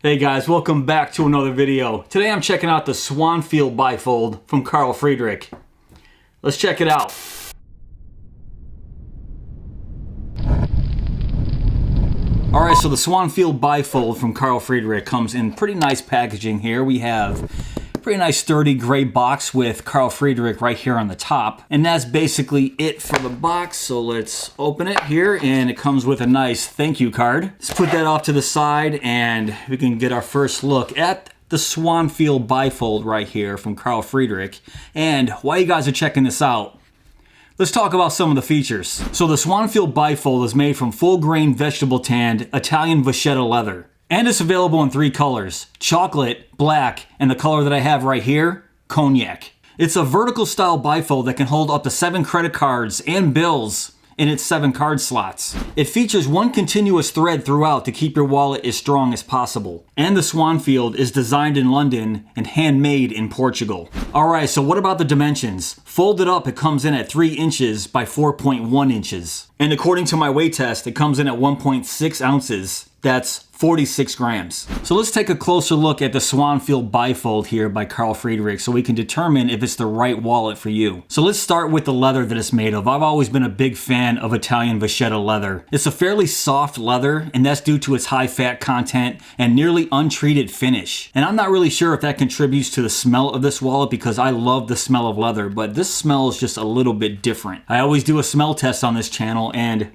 Hey guys, welcome back to another video. Today I'm checking out the Swanfield Bifold from Friedrik. Let's check it out. Alright, so the Swanfield Bifold from Friedrik comes in pretty nice packaging here. We have a pretty nice sturdy gray box with Friedrik right here on the top. And that's basically it for the box. So let's open it here, and it comes with a nice thank you card. Let's put that off to the side and we can get our first look at the Swanfield Bifold right here from Friedrik. And while you guys are checking this out, let's talk about some of the features. So the Swanfield Bifold is made from full grain vegetable tanned Italian Vachetta leather. And it's available in 3 colors: chocolate, black, and the color that I have right here, cognac. It's a vertical style bifold that can hold up to 7 credit cards and bills in its 7 card slots. It features 1 continuous thread throughout to keep your wallet as strong as possible. And the Swanfield is designed in London and handmade in Portugal. Alright, so what about the dimensions? Folded up, it comes in at 3 inches by 4.1 inches. And according to my weight test, it comes in at 1.6 ounces. That's 46 grams. So let's take a closer look at the Swanfield Bifold here by Friedrik so we can determine if it's the right wallet for you. So let's start with the leather that it's made of. I've always been a big fan of Italian Vachetta leather. It's a fairly soft leather, and that's due to its high fat content and nearly untreated finish. And I'm not really sure if that contributes to the smell of this wallet, because I love the smell of leather, but this smell is just a little bit different. I always do a smell test on this channel, and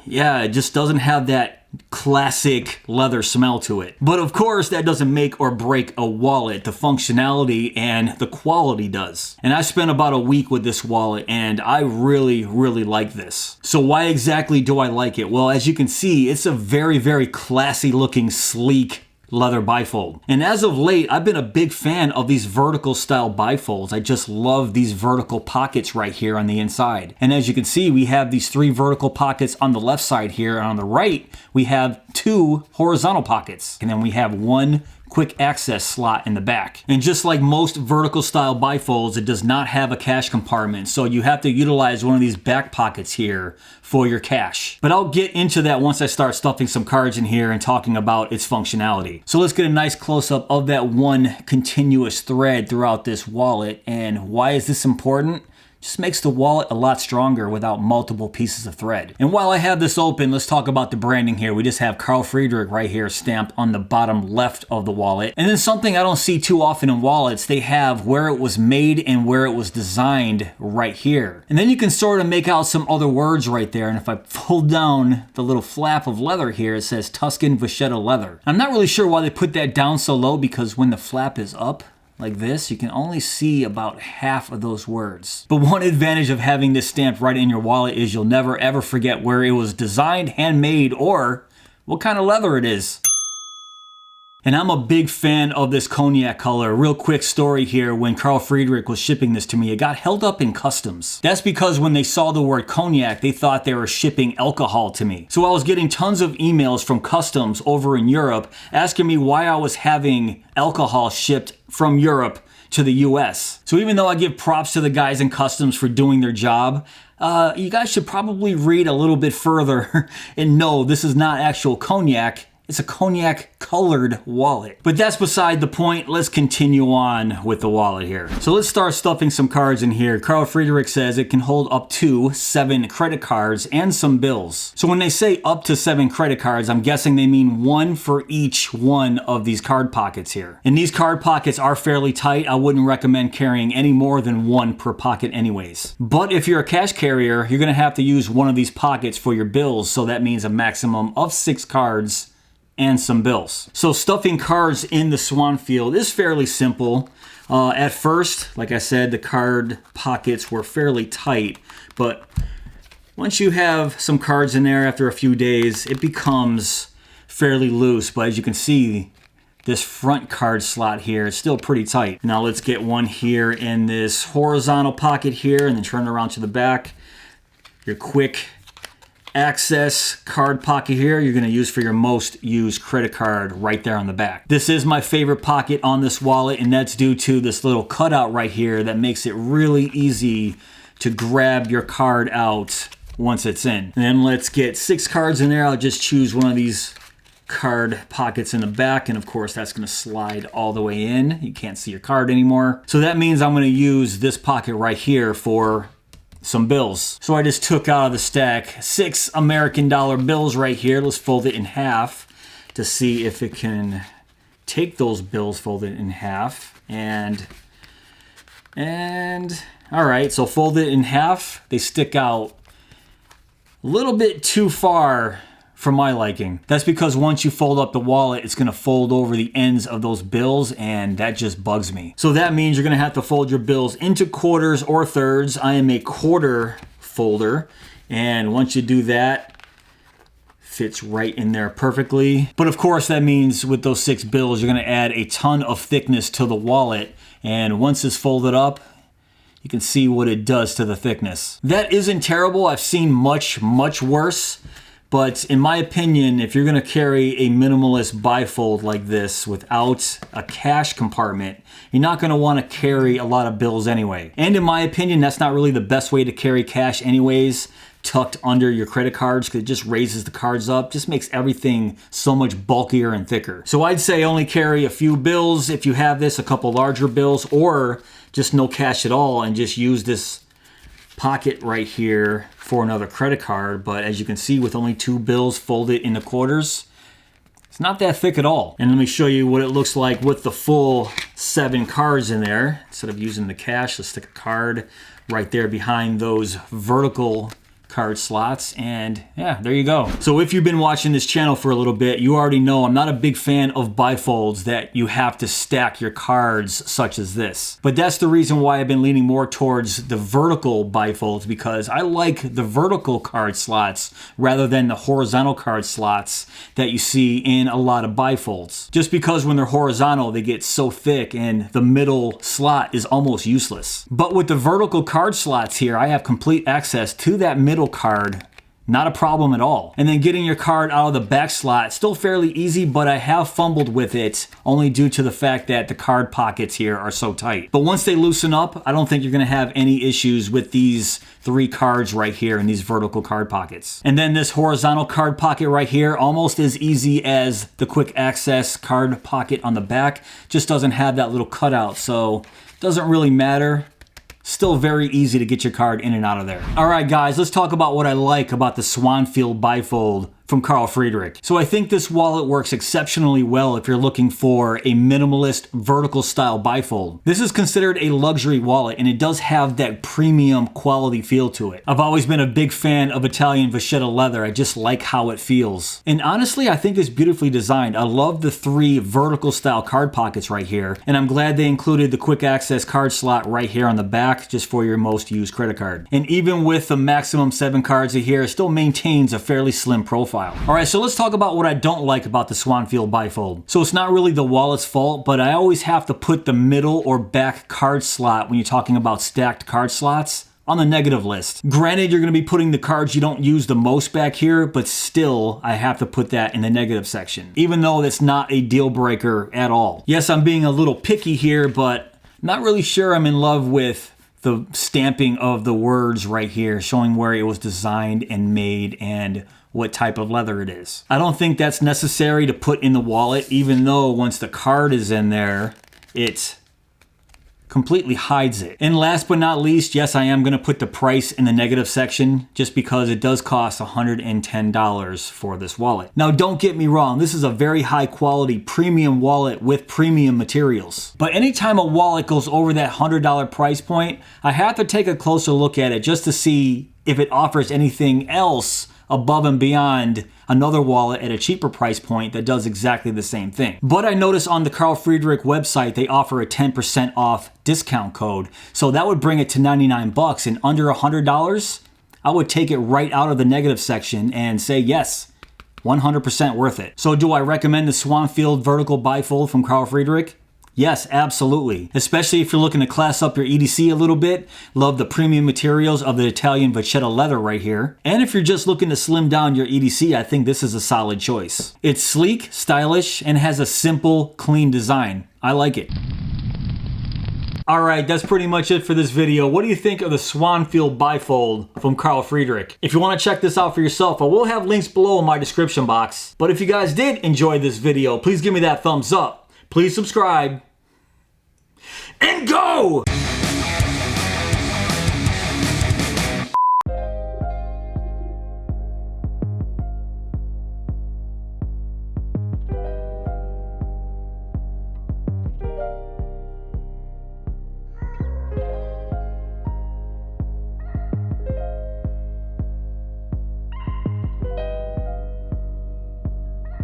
yeah, it just doesn't have that classic leather smell to it. But of course, that doesn't make or break a wallet. The functionality and the quality does. And I spent about a week with this wallet, and I really like this. So why exactly do I like it? Well, as you can see, it's a very classy looking, sleek leather bifold. And as of late, I've been a big fan of these vertical style bifolds. I just love these vertical pockets right here on the inside. And as you can see, we have these 3 vertical pockets on the left side here, and on the right, we have 2 horizontal pockets. And then we have 1 quick access slot in the back. And just like most vertical style bifolds, it does not have a cash compartment, so you have to utilize one of these back pockets here for your cash. But I'll get into that once I start stuffing some cards in here and talking about its functionality. So let's get a nice close-up of that 1 continuous thread throughout this wallet. And why is this important? Just makes the wallet a lot stronger without multiple pieces of thread. And while I have this open, let's talk about the branding here. We just have Friedrik right here stamped on the bottom left of the wallet. And then something I don't see too often in wallets, they have where it was made and where it was designed right here. And then you can sort of make out some other words right there. And if I pull down the little flap of leather here, it says Tuscan Vachetta leather. I'm not really sure why they put that down so low, because when the flap is up like this, you can only see about half of those words. But one advantage of having this stamped right in your wallet is you'll never ever forget where it was designed, handmade, or what kind of leather it is. And I'm a big fan of this cognac color. Real quick story here, when Friedrik was shipping this to me, it got held up in customs. That's because when they saw the word cognac, they thought they were shipping alcohol to me. So I was getting tons of emails from customs over in Europe asking me why I was having alcohol shipped from Europe to the US. So even though I give props to the guys in customs for doing their job, you guys should probably read a little bit further and know this is not actual cognac. It's a cognac colored wallet. But that's beside the point. Let's continue on with the wallet here. So let's start stuffing some cards in here. Friedrik says it can hold up to 7 credit cards and some bills. So when they say up to 7 credit cards, I'm guessing they mean 1 for each one of these card pockets here. And these card pockets are fairly tight. I wouldn't recommend carrying any more than 1 per pocket anyways. But if you're a cash carrier, you're gonna have to use one of these pockets for your bills. So that means a maximum of 6 cards and some bills. So stuffing cards in the Swanfield is fairly simple. At first, like I said, the card pockets were fairly tight, but once you have some cards in there after a few days, it becomes fairly loose. But as you can see, this front card slot here is still pretty tight. Now let's get one here in this horizontal pocket here, and then turn it around to the back. Your quick access card pocket here you're going to use for your most used credit card right there on the back. This is my favorite pocket on this wallet, and that's due to this little cutout right here that makes it really easy to grab your card out once it's in. And then let's get 6 cards in there. I'll just choose one of these card pockets in the back, and of course that's going to slide all the way in. You can't see your card anymore. So that means I'm going to use this pocket right here for some bills. So I just took out of the stack 6 American dollar bills right here. Let's fold it in half to see if it can take those bills folded in half. And all right, so fold it in half. They stick out a little bit too far for my liking. That's because once you fold up the wallet, it's gonna fold over the ends of those bills, and that just bugs me. So that means you're gonna have to fold your bills into quarters or thirds. I am a quarter folder, and once you do that, fits right in there perfectly. But of course, that means with those 6 bills, you're gonna add a ton of thickness to the wallet, and once it's folded up, you can see what it does to the thickness. That isn't terrible. I've seen much, much worse. But in my opinion, if you're gonna carry a minimalist bifold like this without a cash compartment, you're not gonna wanna carry a lot of bills anyway. And in my opinion, that's not really the best way to carry cash anyways, tucked under your credit cards, because it just raises the cards up, just makes everything so much bulkier and thicker. So I'd say only carry a few bills if you have this, a couple larger bills, or just no cash at all and just use this pocket right here for another credit card. But as you can see, with only 2 bills folded into quarters, it's not that thick at all. And let me show you what it looks like with the full 7 cards in there. Instead of using the cash, let's stick a card right there behind those vertical card slots, and yeah, there you go. So if you've been watching this channel for a little bit, you already know I'm not a big fan of bifolds that you have to stack your cards such as this. But that's the reason why I've been leaning more towards the vertical bifolds, because I like the vertical card slots rather than the horizontal card slots that you see in a lot of bifolds. Just because when they're horizontal, they get so thick and the middle slot is almost useless. But with the vertical card slots here, I have complete access to that middle card, not a problem at all. And then getting your card out of the back slot, still fairly easy, but I have fumbled with it only due to the fact that the card pockets here are so tight. But once they loosen up, I don't think you're gonna have any issues with these 3 cards right here in these vertical card pockets. And then this horizontal card pocket right here, almost as easy as the quick access card pocket on the back, just doesn't have that little cutout, so it doesn't really matter. Still very easy to get your card in and out of there. All right, guys, let's talk about what I like about the Swanfield Bifold from Carl Friedrik. So I think this wallet works exceptionally well if you're looking for a minimalist vertical style bifold. This is considered a luxury wallet, and it does have that premium quality feel to it. I've always been a big fan of Italian Vachetta leather. I just like how it feels. And honestly, I think it's beautifully designed. I love the 3 vertical style card pockets right here, and I'm glad they included the quick access card slot right here on the back just for your most used credit card. And even with the maximum 7 cards in here, it still maintains a fairly slim profile. All right, so let's talk about what I don't like about the Swanfield Bifold. So it's not really the wallet's fault, but I always have to put the middle or back card slot when you're talking about stacked card slots on the negative list. Granted, you're gonna be putting the cards you don't use the most back here, but still, I have to put that in the negative section, even though that's not a deal breaker at all. Yes, I'm being a little picky here, but not really sure I'm in love with the stamping of the words right here, showing where it was designed and made and what type of leather it is. I don't think that's necessary to put in the wallet, even though once the card is in there, it completely hides it. And last but not least, yes, I am gonna put the price in the negative section just because it does cost $110 for this wallet. Now, don't get me wrong, this is a very high quality premium wallet with premium materials. But anytime a wallet goes over that $100 price point, I have to take a closer look at it just to see if it offers anything else above and beyond another wallet at a cheaper price point that does exactly the same thing. But I noticed on the Carl Friedrik website, they offer a 10% off discount code. So that would bring it to 99 bucks, and under $100, I would take it right out of the negative section and say, yes, 100% worth it. So do I recommend the Swanfield vertical bifold from Carl Friedrik? Yes, absolutely. Especially if you're looking to class up your EDC a little bit. Love the premium materials of the Italian Vachetta leather right here. And if you're just looking to slim down your EDC, I think this is a solid choice. It's sleek, stylish, and has a simple, clean design. I like it. Alright, that's pretty much it for this video. What do you think of the Swanfield Bifold from Carl Friedrik? If you want to check this out for yourself, I will have links below in my description box. But if you guys did enjoy this video, please give me that thumbs up. Please subscribe. And go!